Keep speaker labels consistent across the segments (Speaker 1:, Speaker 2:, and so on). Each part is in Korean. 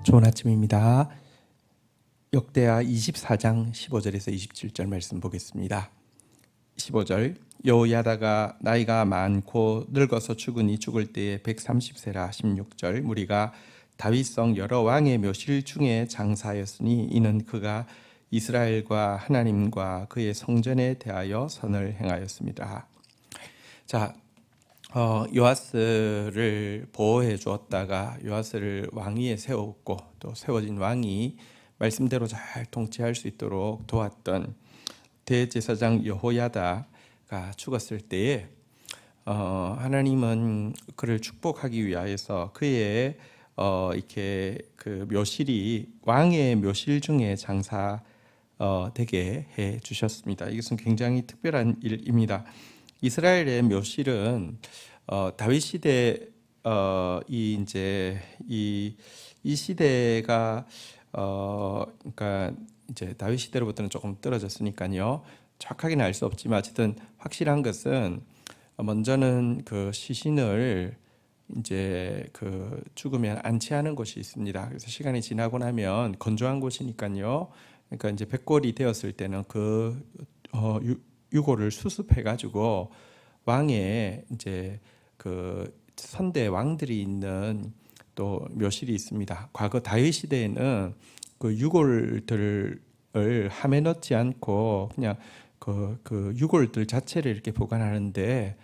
Speaker 1: 좋은 아침입니다. 역대하 24장 15절에서 27절 말씀 보겠습니다. 15절 여호야다가 나이가 많고 늙어서 죽으니 죽을 때에 130세라. 16절 무리가 다윗성 여러 왕의 묘실 중에 장사하였으니 이는 그가 이스라엘과 하나님과 그의 성전에 대하여 선을 행하였습니다. 자, 요아스를 보호해 주었다가 요아스를 왕위에 세웠고 또 세워진 왕이 말씀대로 잘 통치할 수 있도록 도왔던 대제사장 여호야다가 죽었을 때에 하나님은 그를 축복하기 위하여서 그의 이렇게 그 묘실이 왕의 묘실 중에 장사 되게 해 주셨습니다. 이것은 굉장히 특별한 일입니다. 이스라엘의 묘실은 다윗 시대 이 시대가 그러니까 이제 다윗 시대로부터는 조금 떨어졌으니까요. 정확하게는 알 수 없지만 어쨌든 확실한 것은 먼저는 그 시신을 이제 그 죽으면 안치하는 곳이 있습니다. 그래서 시간이 지나고 나면 건조한 곳이니까요. 그러니까 이제 백골이 되었을 때는 그 유골을 수습해 가지고 왕의 이제 그 선대 왕들이 있는 또 묘실이 있습니다. 과거 다윗 시대에는 그 유골들을 함에 넣지 않고 그냥 그 유골들 자체를 이렇게 보관하는데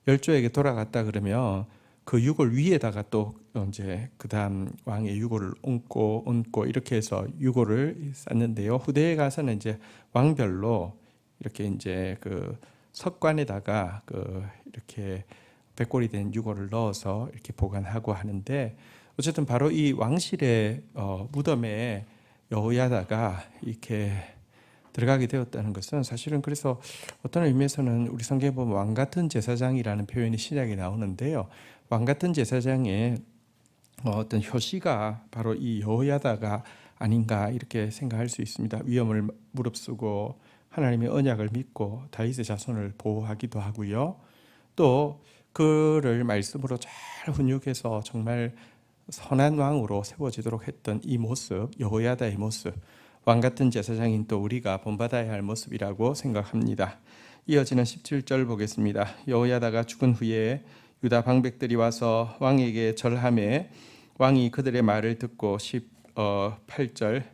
Speaker 1: 열조에게 돌아갔다 그러면 그 유골 위에다가 또 이제 그다음 왕의 유골을 얹고 이렇게 해서 유골을 쌓는데요. 후대에 가서는 이제 왕별로 이렇게 이제 그 석관에다가 그 이렇게 백골이 된 유골을 넣어서 이렇게 보관하고 하는데 어쨌든 바로 이 왕실의 무덤에 여호야다가 이렇게 들어가게 되었다는 것은 사실은 그래서 어떤 의미에서는 우리 성경에 보면 왕 같은 제사장이라는 표현이 시작에 나오는데요. 왕 같은 제사장의 어떤 효시가 바로 이 여호야다가 아닌가 이렇게 생각할 수 있습니다. 위엄을 무릅쓰고 하나님의 언약을 믿고 다윗의 자손을 보호하기도 하고요. 또 그를 말씀으로 잘 훈육해서 정말 선한 왕으로 세워지도록 했던 이 모습, 여호야다의 모습, 왕 같은 제사장인 또 우리가 본받아야 할 모습이라고 생각합니다. 이어지는 17절 보겠습니다. 여호야다가 죽은 후에 유다 방백들이 와서 왕에게 절하매 왕이 그들의 말을 듣고 18절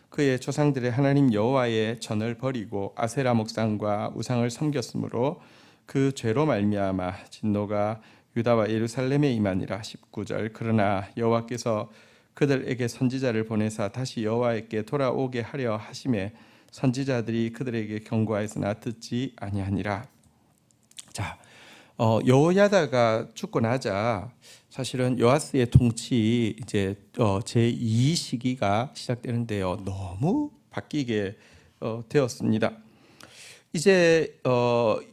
Speaker 1: 그의 조상들의 하나님 여호와의 전을 버리고 아세라 목상과 우상을 섬겼으므로 그 죄로 말미암아 진노가 유다와 예루살렘에 임하니라. 19절 그러나 여호와께서 그들에게 선지자를 보내사 다시 여호와께 돌아오게 하려 하심에 선지자들이 그들에게 경고하였으나 듣지 아니하니라. 자, 여호야다가 죽고 나자 사실은 요아스의 통치 이제 제2 시기가 시작되는데요. 너무 바뀌게 되었습니다. 이제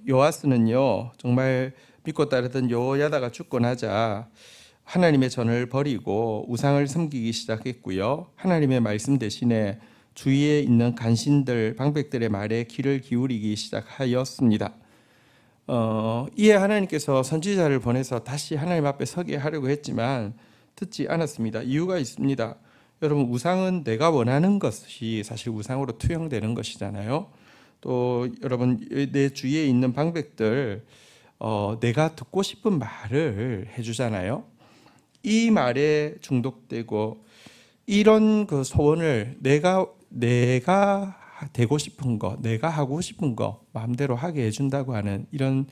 Speaker 1: 요아스는요 정말 믿고 따르던 여호야다가 죽고 나자 하나님의 전을 버리고 우상을 섬기기 시작했고요. 하나님의 말씀 대신에 주위에 있는 간신들 방백들의 말에 귀를 기울이기 시작하였습니다. 이에 하나님께서 선지자를 보내서 다시 하나님 앞에 서게 하려고 했지만 듣지 않았습니다. 이유가 있습니다. 여러분 우상은 내가 원하는 것이 사실 우상으로 투영되는 것이잖아요. 또 여러분 내 주위에 있는 방백들 내가 듣고 싶은 말을 해주잖아요. 이 말에 중독되고 이런 그 소원을 내가 되고 싶은 거, 내가 하고 싶은 거 마음대로 하게 해준다고 하는 이런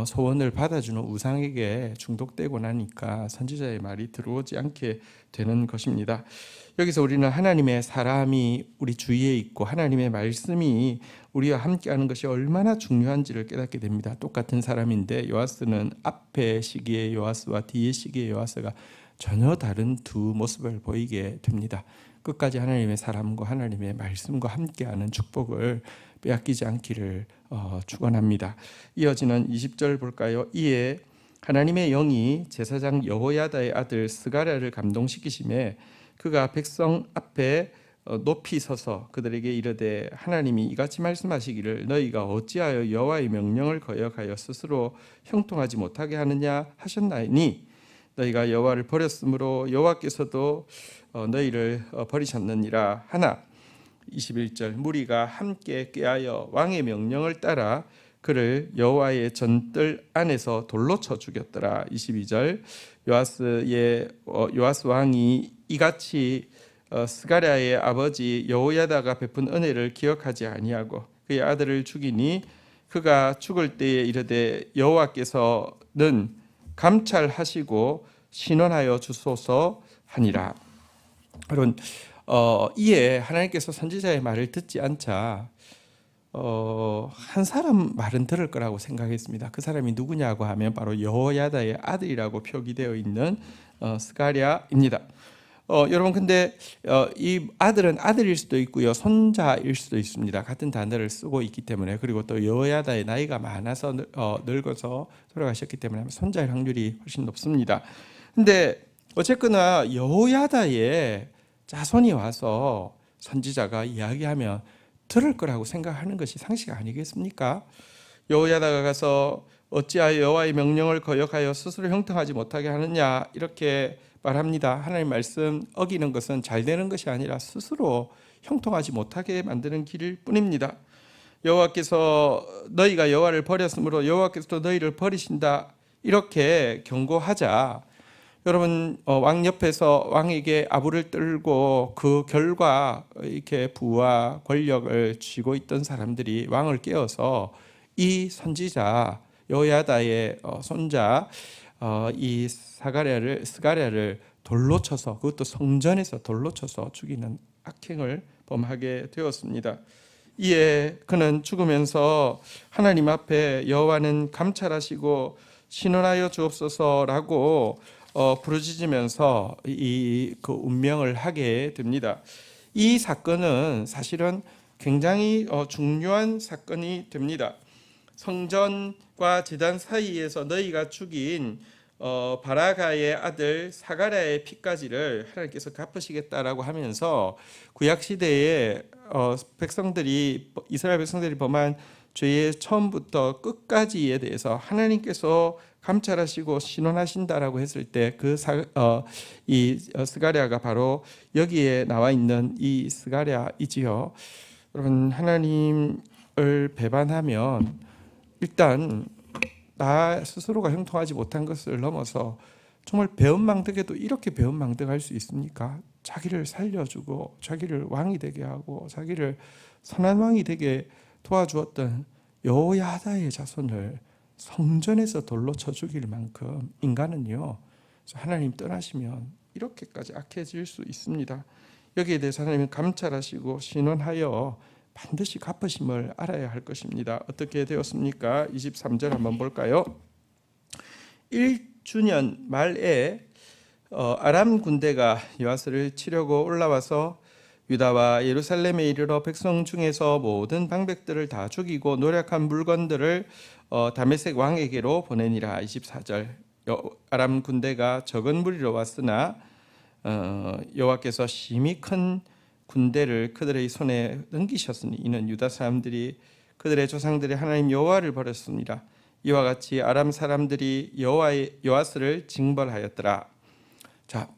Speaker 1: 소원을 받아주는 우상에게 중독되고 나니까 선지자의 말이 들어오지 않게 되는 것입니다. 여기서 우리는 하나님의 사람이 우리 주위에 있고 하나님의 말씀이 우리와 함께하는 것이 얼마나 중요한지를 깨닫게 됩니다. 똑같은 사람인데 요아스는 앞의 시기의 요아스와 뒤의 시기의 요아스가 전혀 다른 두 모습을 보이게 됩니다. 끝까지 하나님의 사람과 하나님의 말씀과 함께하는 축복을 빼앗기지 않기를 축원합니다. 이어지는 20절 볼까요? 이에 하나님의 영이 제사장 여호야다의 아들 스가랴를 감동시키심에 그가 백성 앞에 높이 서서 그들에게 이르되 하나님이 이같이 말씀하시기를 너희가 어찌하여 여호와의 명령을 거역하여 스스로 형통하지 못하게 하느냐 하셨나니 너희가 여호와를 버렸으므로 여호와께서도 너희를 버리셨느니라 하나 21절 무리가 함께 꾀하여 왕의 명령을 따라 그를 여호와의 전뜰 안에서 돌로 쳐 죽였더라. 22절 요아스 왕이 이같이 스가랴의 아버지 여호야다가 베푼 은혜를 기억하지 아니하고 그의 아들을 죽이니 그가 죽을 때에 이르되 여호와께서는 감찰하시고 신원하여 주소서 하니라. 여러분 이에 하나님께서 선지자의 말을 듣지 않자 한 사람 말은 들을 거라고 생각했습니다. 그 사람이 누구냐고 하면 바로 여호야다의 아들이라고 표기되어 있는 스가랴입니다. 여러분 근데 이 아들은 아들일 수도 있고요 손자일 수도 있습니다. 같은 단어를 쓰고 있기 때문에 그리고 또 여호야다의 나이가 많아서 늙어서 돌아가셨기 때문에 손자일 확률이 훨씬 높습니다. 근데 어쨌거나 여호야다의 자손이 와서 선지자가 이야기하면 들을 거라고 생각하는 것이 상식 아니겠습니까? 여호야다가 가서 어찌하여 여호와의 명령을 거역하여 스스로 형통하지 못하게 하느냐 이렇게 말합니다. 하나님 말씀 어기는 것은 잘 되는 것이 아니라 스스로 형통하지 못하게 만드는 길일 뿐입니다. 여호와께서 너희가 여호와를 버렸으므로 여호와께서 너희를 버리신다 이렇게 경고하자 여러분 왕 옆에서 왕에게 아부를 떨고 그 결과 이렇게 부와 권력을 쥐고 있던 사람들이 왕을 깨워서 이 선지자 여호야다의 손자 이 스가랴를 돌로 쳐서 그것도 성전에서 돌로 쳐서 죽이는 악행을 범하게 되었습니다. 이에 그는 죽으면서 하나님 앞에 여호와는 감찰하시고 신원하여 주옵소서라고 부르짖으면서 그 운명을 하게 됩니다. 이 사건은 사실은 굉장히 중요한 사건이 됩니다. 성전과 제단 사이에서 너희가 죽인 바라가의 아들 사가랴의 피까지를 하나님께서 갚으시겠다라고 하면서 구약 시대에 이스라엘 백성들이 범한 죄의 처음부터 끝까지에 대해서 하나님께서 감찰하시고 신원하신다라고 했을 때 이 스가랴가 바로 여기에 나와 있는 이 스가랴이지요. 여러분 하나님을 배반하면 일단 나 스스로가 형통하지 못한 것을 넘어서 정말 배은망덕에도 이렇게 배은망덕할 수 있습니까? 자기를 살려주고 자기를 왕이 되게 하고 자기를 선한 왕이 되게 도와주었던 여호야다의 자손을 성전에서 돌로 쳐 죽일 만큼 인간은요 하나님 떠나시면 이렇게까지 악해질 수 있습니다. 여기에 대해서 하나님은 감찰하시고 신원하여 반드시 갚으심을 알아야 할 것입니다. 어떻게 되었습니까? 23절 한번 볼까요? 1주년 말에 아람 군대가 요아스를 치려고 올라와서 유다와 예루살렘에 이르러 백성 중에서 모든 방백들을 다 죽이고 노력한 물건들을 다메섹 왕에게로 보내니라. 24절 아람 군대가 적은 무리로 왔으나 여호와께서 심히 큰 군대를 그들의 손에 넘기셨으니 이는 유다 사람들이 그들의 조상들이 하나님 여호와를 버렸습니다. 이와 같이 아람 사람들이 요아스를 징벌하였더라. 자,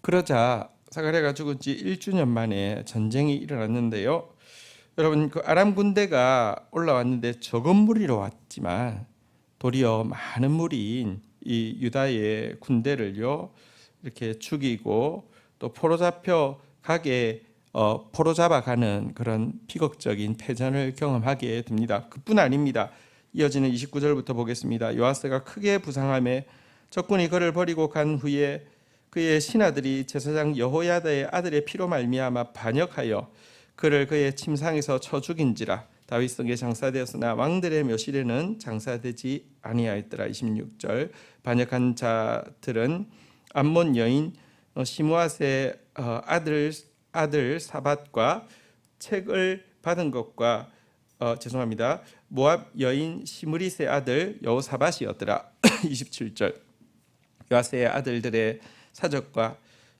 Speaker 1: 그러자 스가랴가 죽은 지 1주년 만에 전쟁이 일어났는데요. 여러분 그 아람 군대가 올라왔는데 적은 무리로 왔지만 도리어 많은 무리인 이 유다의 군대를요 이렇게 죽이고 또 포로 잡아가는 그런 비극적인 패전을 경험하게 됩니다. 그뿐 아닙니다. 이어지는 29절부터 보겠습니다. 요아스가 크게 부상함에 적군이 그를 버리고 간 후에 그의 신하들이 제사장 여호야다의 아들의 피로 말미암아 반역하여 그를 그의 침상에서 쳐 죽인지라. 다윗 성에 장사되었으나 왕들의 묘실에는 장사되지 아니하였더라. 26절 반역한 자들은 암몬 여인 시므앗의 아들 사밧과 책을 받은 것과 모압 여인 시므릿의 아들 여호사밧이었더라. 27절 요아스의 아들들의 사적과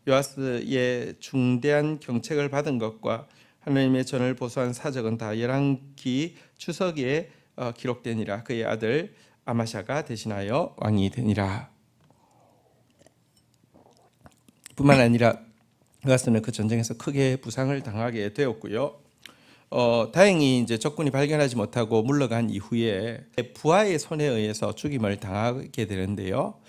Speaker 1: 요아스의 중대한 경책을 받은 것과 하나님의 전을 보수한 사적은 다 열왕기 주석에 기록되니라. 그의 아들 아마샤가 대신하여 왕이 되니라. 뿐만 아니라 요아스는 그 전쟁에서 크게 부상을 당하게 되었고요. 다행히 이제 적군이 발견하지 못하고 물러간 이후에 부하의 손에 의해서 죽임을 당하게 되는데요.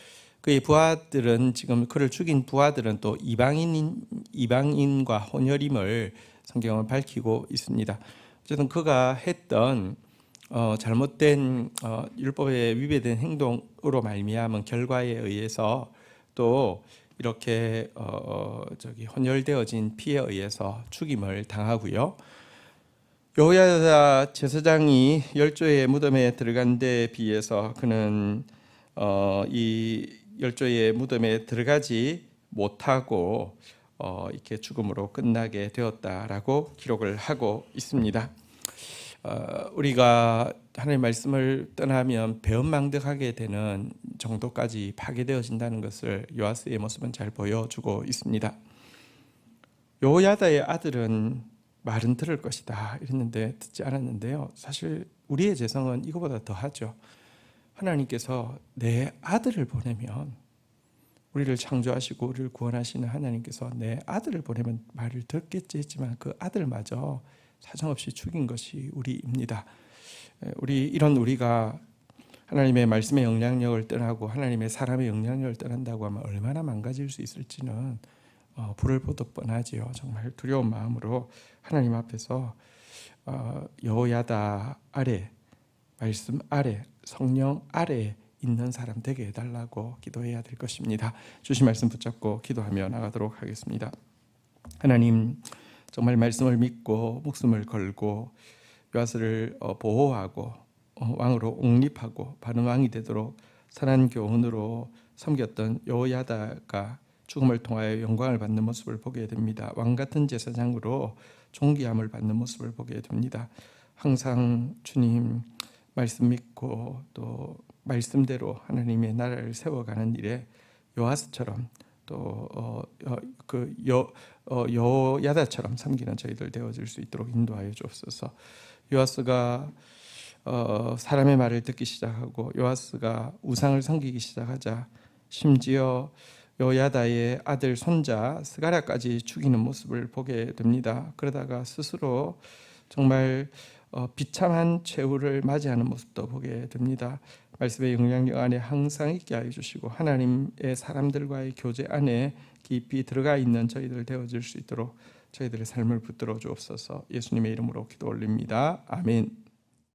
Speaker 1: 그의 부하들은 지금 그를 죽인 부하들은 또 이방인과 혼혈임을 성경은 밝히고 있습니다. 어쨌든 그가 했던 잘못된 율법에 위배된 행동으로 말미암은 결과에 의해서 또 이렇게 혼혈되어진 피에 의해서 죽임을 당하고요. 여호야다 제사장이 열조의 무덤에 들어간 데 비해서 그는 이 열조의 무덤에 들어가지 못하고 이렇게 죽음으로 끝나게 되었다라고 기록을 하고 있습니다. 우리가 하나님의 말씀을 떠나면 배은망덕하게 되는 정도까지 파괴되어진다는 것을 요아스의 모습은 잘 보여주고 있습니다. 여호야다의 아들은 말은 들을 것이다 이랬는데 듣지 않았는데요. 사실 우리의 재성은 이거보다 더하죠. 하나님께서 내 아들을 보내면, 우리를 창조하시고 우리를 구원하시는 하나님께서 내 아들을 보내면 말을 듣겠지 했지만 그 아들마저 사정없이 죽인 것이 우리입니다. 우리가 하나님의 말씀의 영향력을 떠나고 하나님의 사람의 영향력을 떠난다고 하면 얼마나 망가질 수 있을지는 불을 보듯 뻔하지요. 정말 두려운 마음으로 하나님 앞에서 여호야다 아래, 말씀 아래, 성령 아래 있는 사람 되게 해달라고 기도해야 될 것입니다. 주신 말씀 붙잡고 기도하며 나가도록 하겠습니다. 하나님, 정말 말씀을 믿고 목숨을 걸고 요아스를 보호하고 왕으로 옹립하고 바른 왕이 되도록 선한 교훈으로 섬겼던 여호야다가 죽음을 통하여 영광을 받는 모습을 보게 됩니다. 왕 같은 제사장으로 존귀함을 받는 모습을 보게 됩니다. 항상 주님 말씀 믿고 또 말씀대로 하나님의 나라를 세워가는 일에 요아스처럼 또 여호야다처럼 섬기는 저희들 되어질 수 있도록 인도하여 주옵소서. 요아스가 사람의 말을 듣기 시작하고 요아스가 우상을 섬기기 시작하자 심지어 여호야다의 아들 손자 스가랴까지 죽이는 모습을 보게 됩니다. 그러다가 스스로 정말 비참한 최후를 맞이하는 모습도 보게 됩니다. 말씀의 영향력 안에 항상 있게 하여 주시고 하나님의 사람들과의 교제 안에 깊이 들어가 있는 저희들 되어질 수 있도록 저희들의 삶을 붙들어 주옵소서. 예수님의 이름으로 기도 올립니다. 아멘.